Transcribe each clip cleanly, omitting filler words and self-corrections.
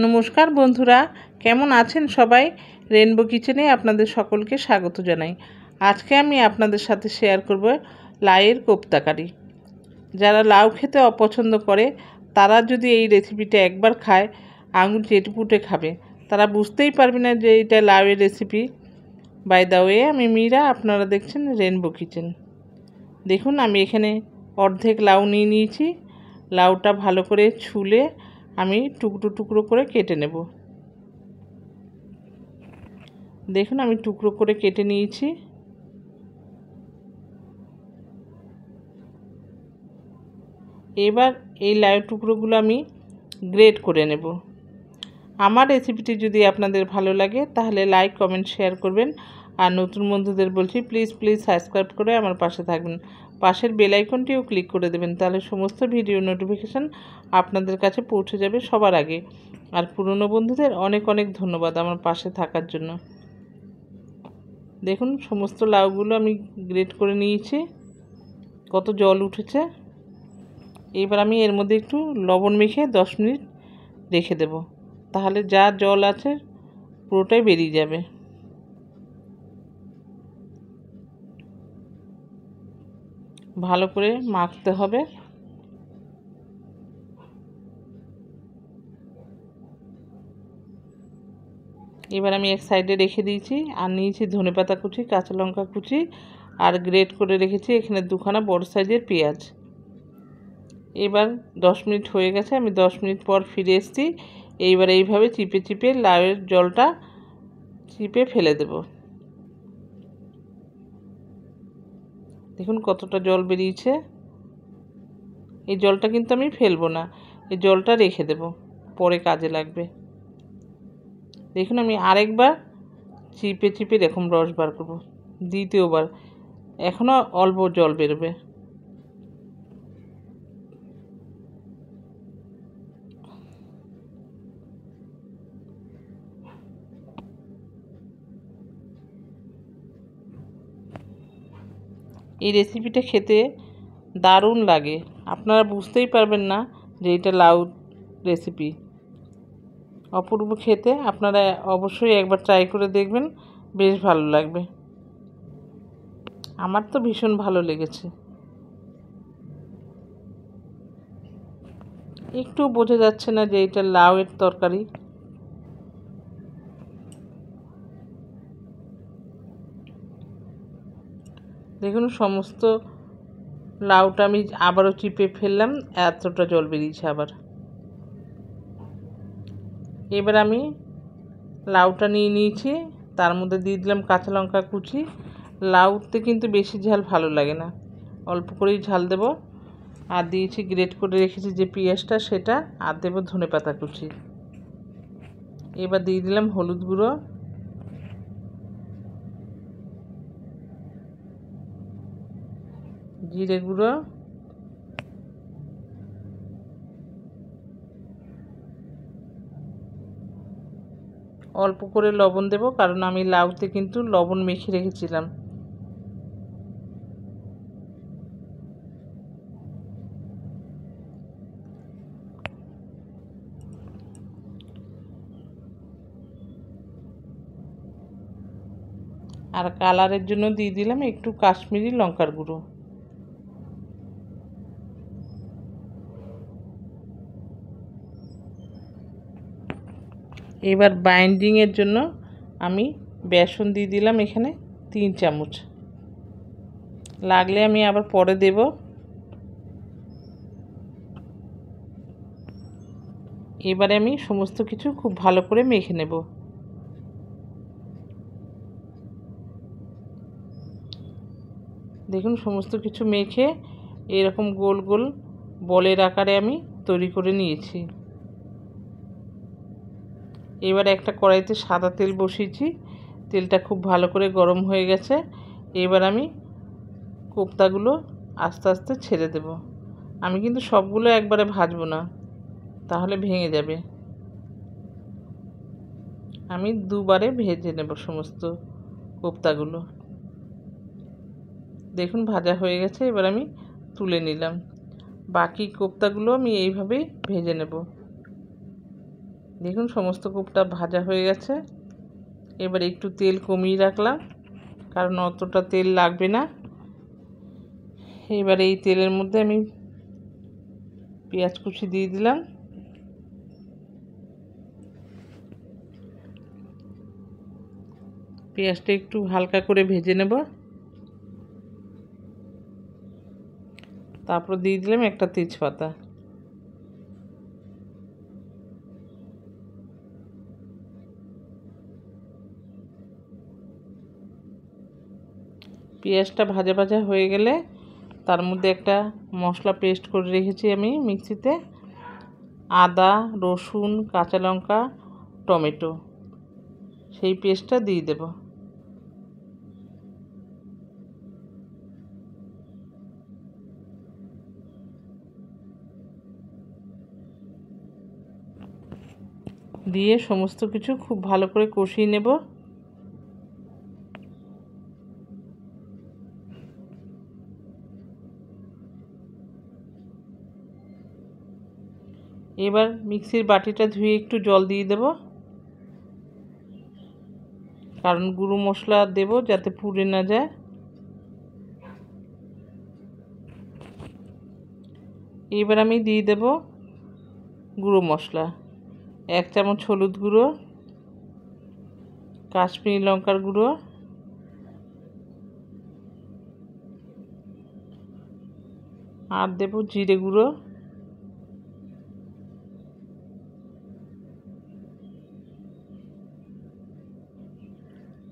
নমস্কার বন্ধুরা, কেমন আছেন সবাই? রেনবো কিচেনে আপনাদের সকলকে স্বাগত জানাই। আজকে আমি আপনাদের সাথে শেয়ার করব লাউয়ের কোপ্তা কারি। যারা লাউ খেতে অপছন্দ করে তারা যদি এই রেসিপিটা একবার খায় আঙুল চেটেপুটে খাবে, তারা বুঝতেই পারবে না যে এটা লাউয়ের রেসিপি। বাই দ্য ওয়ে, আমি মীরা, আপনারা দেখছেন রেনবো কিচেন। দেখুন, আমি এখানে অর্ধেক লাউ নিয়ে নিয়েছি। লাউটা ভালো করে ছুলে আমি টুকরো টুকরো করে কেটে নেব। দেখুন, আমি টুকরো করে কেটে নিয়েছি। এবার এই লাউ টুকরোগুলো আমি গ্রেট করে নেব। আমার রেসিপিটি যদি আপনাদের ভালো লাগে তাহলে লাইক, কমেন্ট, শেয়ার করবেন। আর নতুন বন্ধুদের বলছি, প্লিজ সাবস্ক্রাইব করে আমার পাশে থাকবেন। পাশের বেল আইকনটিও ক্লিক করে দেবেন, তাহলে সমস্ত ভিডিও নোটিফিকেশান আপনাদের কাছে পৌঁছে যাবে সবার আগে। আর পুরনো বন্ধুদের অনেক অনেক ধন্যবাদ আমার পাশে থাকার জন্য। দেখুন, সমস্ত লাউগুলো আমি গ্রেট করে নিয়েছি। কত জল উঠেছে। এবার আমি এর মধ্যে একটু লবণ মেখে 10 মিনিট রেখে দেব, তাহলে যা জল আছে পুরোটাই বেরিয়ে যাবে। ভালো করে মাখতে হবে। এবার আমি এক সাইডে রেখে দিয়েছি। আর নিয়েছি ধনেপাতা কুচি, কাঁচা লঙ্কা কুচি, আর গ্রেট করে রেখেছি এখানে 2খানা বড় সাইজের পেঁয়াজ। এবার 10 মিনিট হয়ে গেছে, আমি 10 মিনিট পর ফিরে এসেছি। এইবার এইভাবে চিপে চিপে লাউয়ের জলটা চিপে ফেলে দেব। দেখুন কতটা জল বেরিয়েছে। এই জলটা কিন্তু আমি ফেলবো না, এই জলটা রেখে দেব, পরে কাজে লাগবে। দেখুন, আমি আরেকবার চিপে চিপে এরকম রস বার করব, দ্বিতীয়বার। এখনও অল্প জল বেরোবে। এই রেসিপিটা খেতে দারুণ লাগে, আপনারা বুঝতেই পারবেন না যে এটা লাউ রেসিপি। অপূর্ব খেতে, আপনারা অবশ্যই একবার ট্রাই করে দেখবেন, বেশ ভালো লাগবে। আমার তো ভীষণ ভালো লেগেছে। একটু বোঝা যাচ্ছে না যে এটা লাউয়ের তরকারি। দেখুন, সমস্ত লাউটা আমি আবারও চিপে ফেললাম, এতটা জল বেরিয়েছে আবার। এবার আমি লাউটা নিয়ে নিয়েছি, তার মধ্যে দিয়ে দিলাম কাঁচা লঙ্কা কুচি। লাউতে কিন্তু বেশি ঝাল ভালো লাগে না, অল্প করেই ঝাল দেব। আর দিয়েছি গ্রেট করে রেখেছি যে পেঁয়াজটা, সেটা। আর দেবো ধনেপাতা কুচি। এবার দিয়ে দিলাম হলুদ গুঁড়ো, জিরে গুঁড়ো, অল্প করে লবণ দেব, কারণ আমি লাউতে কিন্তু লবণ মেখে রেখেছিলাম। আর কালারের জন্য দিয়ে দিলাম একটু কাশ্মীরি লঙ্কার গুঁড়ো। এবার বাইন্ডিংয়ের জন্য আমি বেসন দিয়ে দিলাম এখানে 3 চামচ। লাগলে আমি আবার পরে দেব। এবারে আমি সমস্ত কিছু খুব ভালো করে মেখে নেব। দেখুন, সমস্ত কিছু মেখে এরকম গোল গোল বলের আকারে আমি তৈরি করে নিয়েছি। এবার একটা কড়াইতে সাদা তেল বসিয়েছি, তেলটা খুব ভালো করে গরম হয়ে গেছে। এবার আমি কোপ্তাগুলো আস্তে আস্তে ছেড়ে দেব। আমি কিন্তু সবগুলো একবারে ভাজবো না, তাহলে ভেঙে যাবে। আমি দুবারে ভেজে নেব সমস্ত কোপ্তাগুলো। দেখুন, ভাজা হয়ে গেছে। এবার আমি তুলে নিলাম। বাকি কোপ্তাগুলো আমি এইভাবেই ভেজে নেব। দেখুন সমস্ত কোপ্তা ভাজা হয়ে গেছে। এবার একটু তেল কমিয়ে রাখলাম, কারণ অতটা তেল লাগবে না। এবার এই তেলের মধ্যে আমি পেঁয়াজ কুচি দিয়ে দিলাম। পেঁয়াজটা একটু হালকা করে ভেজে নেব। তারপর দিয়ে দিলাম একটা তেজপাতা। পেঁয়াজটা ভাজা ভাজা হয়ে গেলে তার মধ্যে একটা মশলা পেস্ট করে রেখেছি আমি মিক্সিতে, আদা, রসুন, কাঁচা লঙ্কা, টমেটো, সেই পেস্টটা দিয়ে দেব। দিয়ে সমস্ত কিছু খুব ভালো করে কষিয়ে নেব। এবার মিক্সির বাটিটা ধুয়ে একটু জল দিয়ে দেব, কারণ গুঁড়ো মশলা দেব যাতে পুড়ে না যায়। এবার আমি দিয়ে দেব গুঁড়ো মশলা, 1 চামচ হলুদ গুঁড়ো, কাশ্মীরি লঙ্কার গুঁড়ো, আর দেব জিরে গুঁড়ো।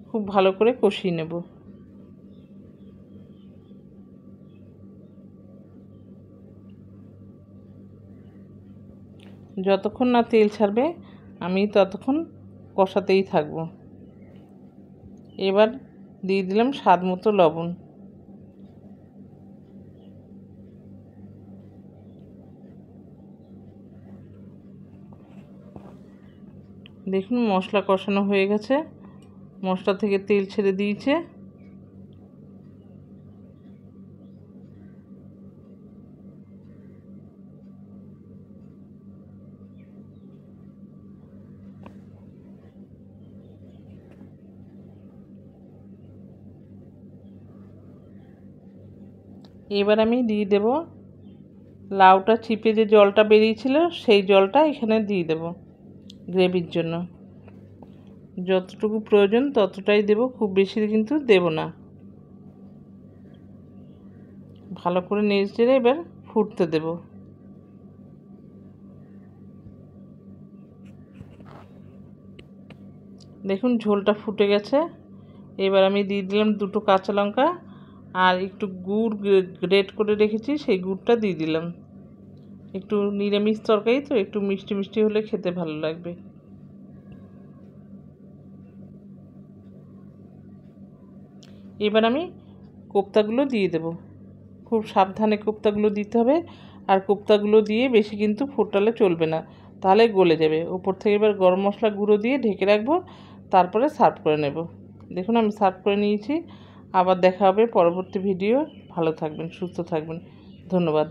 খুব ভালো করে কষিয়ে নেব। যতক্ষণ না তেল ছাড়বে আমি ততক্ষণ কষাতেই থাকব। এবার দিয়ে দিলাম স্বাদ মতো লবণ। দেখুন মশলা কষানো হয়ে গেছে, মশলা থেকে তেল ছেড়ে দিয়েছে। এবার আমি দিয়ে দেব লাউটা চিপে যে জলটা বেরিয়েছিল সেই জলটা এখানে দিয়ে দেব গ্রেভির জন্য। যতটুকু প্রয়োজন ততটাই দেব, খুব বেশি কিন্তু দেব না। ভালো করে নেড়ে চেড়ে এবার ফুটতে দেব। দেখুন ঝোলটা ফুটে গেছে। এবার আমি দিয়ে দিলাম 2টো কাঁচা লঙ্কা আর একটু গুড় গ্রেট করে রেখেছি, সেই গুড়টা দিয়ে দিলাম। একটু নিরামিষ তরকারি তো একটু মিষ্টি মিষ্টি হলে খেতে ভালো লাগবে। এবার আমি কোপ্তাগুলো দিয়ে দেব। খুব সাবধানে কোপ্তাগুলো দিতে হবে, আর কোপ্তাগুলো দিয়ে বেশি কিন্তু ফোটালে চলবে না, তাহলে গলে যাবে। ওপর থেকে এবার গরম মশলা গুঁড়ো দিয়ে ঢেকে রাখবো, তারপরে সার্ভ করে নেব। দেখুন আমি সার্ভ করে নিয়েছি। আবার দেখা হবে পরবর্তী ভিডিও। ভালো থাকবেন, সুস্থ থাকবেন। ধন্যবাদ।